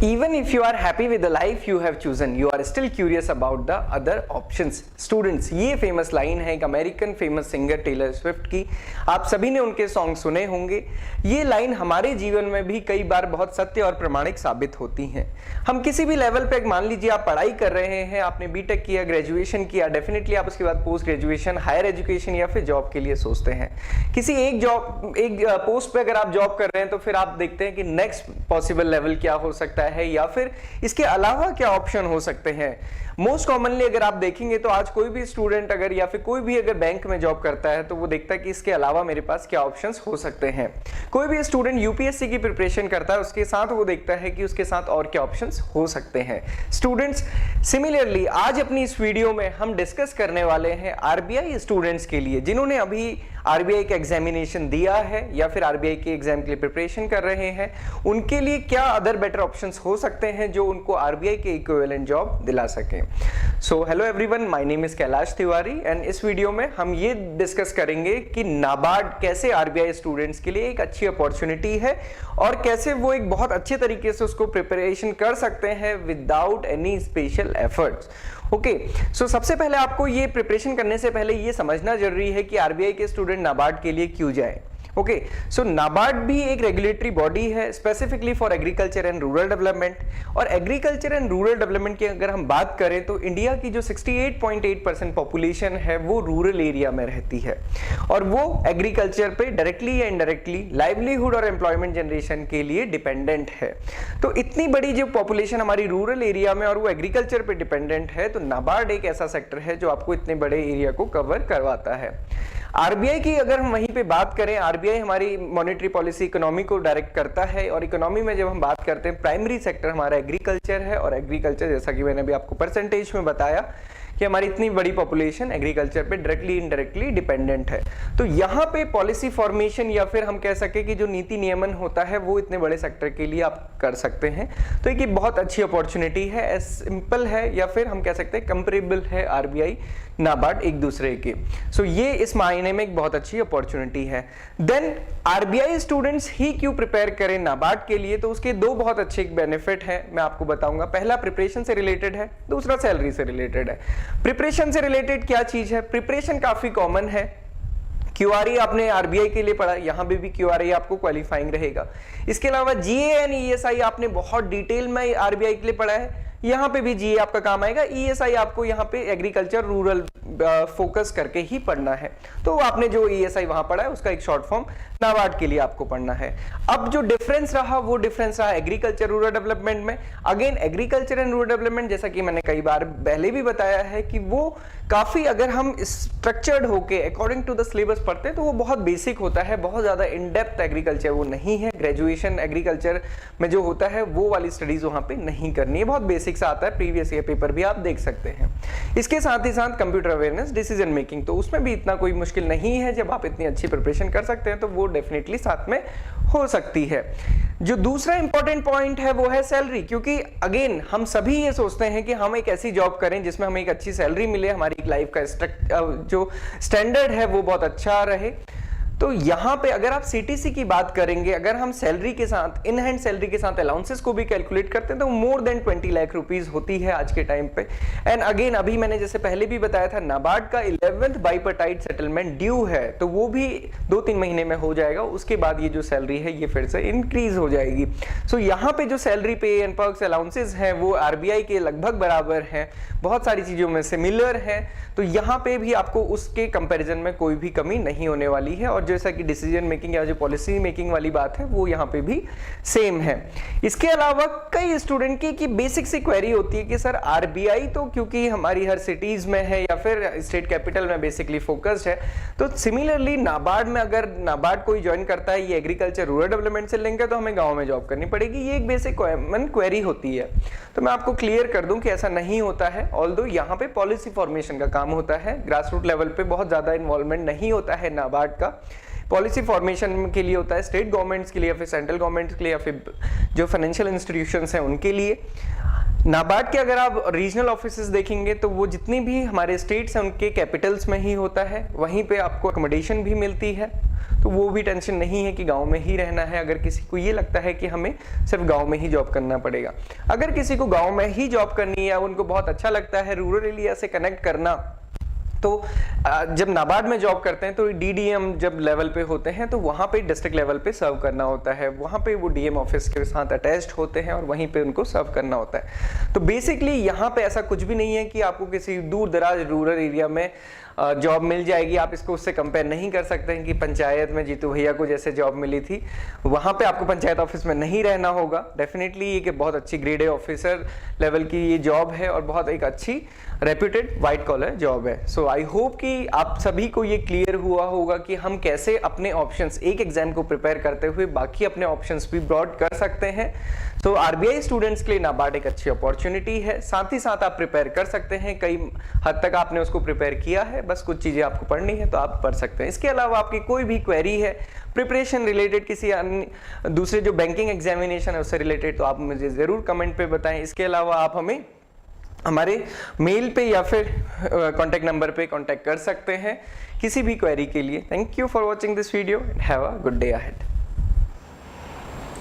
Even if you are happy with the life you have chosen, you are still curious about the other options. Students, ये famous line है एक American famous singer Taylor Swift की। आप सभी ने उनके song सुने होंगे। ये लाइन हमारे जीवन में भी कई बार बहुत सत्य और प्रमाणिक साबित होती हैं। हम किसी भी लेवल पे, मान लीजिए आप पढ़ाई कर रहे हैं, आपने बीटेक किया, ग्रेजुएशन किया, डेफिनेटली आप उसके बाद पोस्ट ग्रेजुएशन, हायर एजुकेशन या फिर जॉब के लिए सोचते हैं। किसी एक पोस्ट पे अगर आप जॉब कर रहे हैं तो फिर आप देखते हैं कि नेक्स्ट पॉसिबल लेवल क्या हो सकता है या फिर इसके अलावा क्या ऑप्शन हो सकते हैं। मोस्ट कॉमनली अगर आप देखेंगे तो आज कोई भी स्टूडेंट अगर या फिर कोई भी अगर बैंक में जॉब करता है तो वो देखता है कि इसके अलावा मेरे पास क्या ऑप्शंस हो सकते हैं। कोई भी स्टूडेंट यूपीएससी की प्रिपरेशन करता है, उसके साथ वो देखता है कि उसके साथ और क्या ऑप्शंस हो सकते हैं। स्टूडेंट्स, सिमिलरली आज अपनी इस वीडियो में हम डिस्कस करने वाले हैं आरबीआई स्टूडेंट्स के लिए जिन्होंने अभी आरबीआई का एग्जामिनेशन दिया है या फिर आरबीआई के एग्जाम के लिए प्रिपरेशन कर रहे हैं, उनके लिए क्या अदर बेटर ऑप्शंस हो सकते हैं जो उनको आरबीआई के इक्विवेलेंट जॉब दिला सकें। So hello everyone, my name is Kailash Tiwari and इस वीडियो में हम ये डिस्कस करेंगे कि नाबार्ड कैसे आरबीआई स्टूडेंट्स के लिए एक अच्छी अपॉर्चुनिटी है और कैसे वो एक बहुत अच्छे तरीके से उसको प्रिपरेशन कर सकते हैं without any special efforts. Okay, so सबसे पहले आपको ये प्रिपरेशन करने से पहले ये समझना जरूरी है कि आरबीआई के स्टूडेंट नाबार्ड के लिए क्यों जाए। ओके, सो नाबार्ड भी एक रेगुलेटरी बॉडी है specifically for agriculture and rural development. और एग्रीकल्चर एंड रूरल डेवलपमेंट की अगर हम बात करें तो इंडिया की जो 68.8% पॉपुलेशन है वो रूरल एरिया में रहती है और वो एग्रीकल्चर पे डायरेक्टली या इनडायरेक्टली लाइवलीहुड और एम्प्लॉयमेंट जनरेशन के लिए डिपेंडेंट है। तो इतनी बड़ी जो पॉपुलेशन हमारी रूरल एरिया में और वो एग्रीकल्चर पे डिपेंडेंट है, तो नाबार्ड एक ऐसा सेक्टर है जो आपको इतने बड़े एरिया को कवर करवाता है। आरबीआई की अगर हम वहीं पे बात करें, आरबीआई हमारी मॉनेटरी पॉलिसी इकोनॉमी को डायरेक्ट करता है और इकोनॉमी में जब हम बात करते हैं प्राइमरी सेक्टर हमारा एग्रीकल्चर है और एग्रीकल्चर जैसा कि मैंने अभी आपको परसेंटेज में बताया कि हमारी इतनी बड़ी पॉपुलेशन एग्रीकल्चर पे डायरेक्टली इनडायरेक्टली डिपेंडेंट है। तो यहाँ पे पॉलिसी फॉर्मेशन या फिर हम कह सके कि जो नीति नियमन होता है वो इतने बड़े सेक्टर के लिए आप कर सकते हैं। तो एक बहुत अच्छी अपॉर्चुनिटी है, एज सिंपल है या फिर हम कह सकते हैं कंपेरेबल है आरबीआई नाबार्ड एक दूसरे के। सो ये इस मायने में एक बहुत अच्छी अपॉर्चुनिटी है। देन आरबीआई स्टूडेंट्स ही क्यों प्रिपेयर करें नाबार्ड के लिए, तो उसके दो बहुत अच्छे बेनिफिट हैं, मैं आपको बताऊंगा। पहला प्रिपरेशन से रिलेटेड है, दूसरा सैलरी से रिलेटेड है। प्रिपरेशन से रिलेटेड क्या चीज है? प्रिपरेशन काफी कॉमन है। क्यूआरई आपने आरबीआई के लिए पढ़ा, यहां पे भी क्यूआरई आपको क्वालिफाइंग रहेगा। इसके अलावा जीए एंड ईएसआई आपने बहुत डिटेल में आरबीआई के लिए पढ़ा है, यहाँ पे भी जीए आपका काम आएगा। ईएसआई आपको यहाँ पे एग्रीकल्चर रूरल फोकस करके ही पढ़ना है, तो आपने जो ईएसआई वहां पढ़ा है उसका एक शॉर्ट फॉर्म नाबार्ड के लिए आपको पढ़ना है। अब जो डिफरेंस रहा वो डिफरेंस रहा एग्रीकल्चर रूरल डेवलपमेंट में। Again agriculture and rural development जैसा कि मैंने कई बार पहले भी बताया है कि वो काफी, अगर हम स्ट्रक्चर्ड होके अकॉर्डिंग टू द सिलेबस पढ़ते हैं तो वो बहुत बेसिक होता है, बहुत ज्यादा इन डेप्थ एग्रीकल्चर वो नहीं है। ग्रेजुएशन एग्रीकल्चर में जो होता है वो वाली स्टडीज वहां पे नहीं करनी है, बहुत बेसिक सा आता है, प्रीवियस ईयर पेपर भी आप देख सकते हैं। इसके साथ ही साथ कंप्यूटर अवेयरनेस, डिसीजन मेकिंग, तो उसमें भी इतना कोई मुश्किल नहीं है। जब आप इतनी अच्छी प्रिपरेशन कर सकते हैं तो वो डेफिनेटली साथ में हो सकती है। जो दूसरा इंपॉर्टेंट पॉइंट है वो है सैलरी, क्योंकि अगेन हम सभी ये सोचते हैं कि हम एक ऐसी जॉब करें जिसमें हमें एक अच्छी सैलरी मिले, हमारी लाइफ का जो स्टैंडर्ड है वो बहुत अच्छा रहे। तो यहाँ पे अगर आप सीटीसी की बात करेंगे, अगर हम सैलरी के साथ, इन हैंड सैलरी के साथ अलाउंसेस को भी कैलकुलेट करते हैं तो मोर देन 20 लाख रुपीस होती है आज के टाइम पे। एंड अगेन अभी मैंने जैसे पहले भी बताया था, नाबार्ड का 11th बाइपर्टाइट सेटलमेंट ड्यू है, तो वो भी 2-3 महीने में हो जाएगा। उसके बाद ये जो सैलरी है ये फिर से इंक्रीज हो जाएगी। सो यहाँ पे जो सैलरी पे एंड पर्क्स अलाउंसेस हैं वो आरबीआई के लगभग बराबर हैं, बहुत सारी चीजों में सिमिलर है। तो यहाँ पे भी आपको उसके कंपैरिजन में कोई भी कमी नहीं होने वाली है। और जैसा कि डिसीजन मेकिंग या जो पॉलिसी मेकिंग वाली बात है वो यहाँ पे भी सेम है। इसके अलावा कई स्टूडेंट की बेसिक सी क्वेरी होती है कि सर आरबीआई तो क्योंकि हमारी हर सिटीज में है या फिर स्टेट कैपिटल में बेसिकली फोकस्ड है, तो सिमिलरली नाबार्ड में अगर नाबार्ड कोई ज्वाइन करता है, ये एग्रीकल्चर रूरल डेवलपमेंट से लिंक है, तो हमें गाँव में जॉब करनी पड़ेगी। ये एक बेसिक कॉमन क्वेरी होती है। तो मैं आपको क्लियर कर दूं कि ऐसा नहीं होता है। ऑल्दो यहाँ पे पॉलिसी फॉर्मेशन का काम होता है, ग्रास रूट लेवल पे बहुत ज्यादा इन्वॉल्वमेंट नहीं होता है नाबार्ड का। पॉलिसी फॉर्मेशन के लिए होता है स्टेट गवर्नमेंट्स के लिए या फिर सेंट्रल गवर्नमेंट्स के लिए या फिर जो फाइनेंशियल इंस्टीट्यूशंस हैं उनके लिए। नाबार्ड के अगर आप रीजनल ऑफिसेस देखेंगे तो वो जितनी भी हमारे स्टेट्स हैं उनके कैपिटल्स में ही होता है, वहीं पे आपको अकोमोडेशन भी मिलती है। तो वो भी टेंशन नहीं है कि गांव में ही रहना है। अगर किसी को ये लगता है कि हमें सिर्फ गांव में ही जॉब करना पड़ेगा, अगर किसी को गांव में ही जॉब करनी है, उनको बहुत अच्छा लगता है रूरल एरिया से कनेक्ट करना, तो जब नाबार्ड में जॉब करते हैं तो डीडीएम जब लेवल पे होते हैं तो वहाँ पे डिस्ट्रिक्ट लेवल पे सर्व करना होता है, वहाँ पे वो डीएम ऑफिस के साथ अटैच्ड होते हैं और वहीं पे उनको सर्व करना होता है। तो बेसिकली यहाँ पे ऐसा कुछ भी नहीं है कि आपको किसी दूर दराज रूरल एरिया में जॉब मिल जाएगी। आप इसको उससे कंपेयर नहीं कर सकते हैं कि पंचायत में जीतू भैया को जैसे जॉब मिली थी, वहाँ पे आपको पंचायत ऑफिस में नहीं रहना होगा। डेफिनेटली ये कि बहुत अच्छी ग्रेड ए ऑफिसर लेवल की ये जॉब है और बहुत एक अच्छी रेप्यूटेड वाइट कॉलर जॉब है। सो आई होप कि आप सभी को ये क्लियर हुआ होगा कि हम कैसे अपने ऑप्शंस एक एग्जाम को प्रिपेयर करते हुए बाकी अपने ऑप्शंस भी ब्रॉड कर सकते हैं। तो आरबीआई स्टूडेंट्स के लिए नाबार्ड एक अच्छी अपॉर्चुनिटी है, साथ ही साथ आप प्रिपेयर कर सकते हैं। कई हद तक आपने उसको प्रिपेयर किया है, बस कुछ चीजें आपको पढ़नी है तो आप पढ़ सकते हैं। इसके अलावा आपकी कोई भी क्वेरी है प्रिपरेशन रिलेटेड, किसी अन्य दूसरे जो बैंकिंग एग्जामिनेशन है उससे रिलेटेड, तो आप मुझे जरूर कमेंट पे बताएं। इसके अलावा आप हमें हमारे मेल पे या फिर कॉन्टैक्ट नंबर पे कॉन्टैक्ट कर सकते हैं किसी भी क्वेरी के लिए। Thank you for watching this video and have a good day ahead.